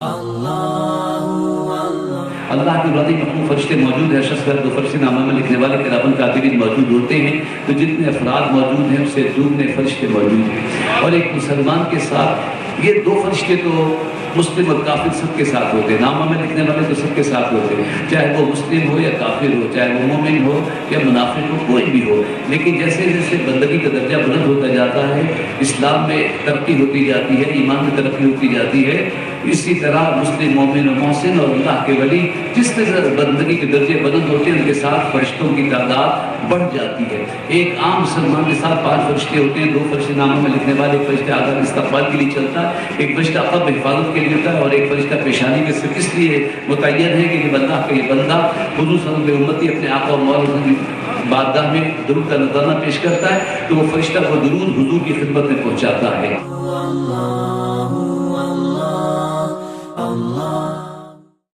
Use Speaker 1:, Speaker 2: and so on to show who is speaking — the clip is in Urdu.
Speaker 1: اللہ کی مرادی مخلوق فرشتے موجود ہیں، شخص دو فرشتے نامہ میں لکھنے والے کرامن کاتبین موجود ہوتے ہیں، تو جتنے افراد موجود ہیں اس سے دگنے فرشتے موجود ہیں۔ اور ایک مسلمان کے ساتھ یہ دو فرشتے تو مسلم اور کافر سب کے ساتھ ہوتے ہیں، نامہ میں لکھنے والے تو سب کے ساتھ ہوتے ہیں، چاہے وہ مسلم ہو یا کافر ہو، چاہے وہ مومن ہو یا منافق ہو، کوئی بھی ہو۔ لیکن جیسے جیسے بندگی کا درجہ بلند ہوتا جاتا ہے، اسلام میں ترقی ہوتی جاتی ہے، ایمان میں ترقی ہوتی جاتی ہے، اسی طرح مسلم مومن و محسن اور اللہ کے ولی جس طرح بندگی کے درجے بلند ہوتے ہیں ان کے ساتھ فرشتوں کی تعداد بڑھ جاتی ہے۔ ایک عام مسلمان کے ساتھ 5 فرشتے ہوتے ہیں، 2 فرشتے ناموں میں لکھنے والے، ایک فرشتہ آدھا استقبال کے لیے چلتا ہے، ایک فرشتہ قلب حفاظت کے لیے ہوتا ہے، اور ایک فرشتہ پیشانی کے صرف اس لیے متعین ہے کہ یہ اللہ کا یہ بندہ حضور صلی اللہ علیہ وسلم امتی اپنے آقا و مولا کی بارگاہ میں درود کا نذرانہ پیش کرتا ہے تو وہ فرشتہ وہ درود حضور کی خدمت میں پہنچاتا ہے۔
Speaker 2: Allah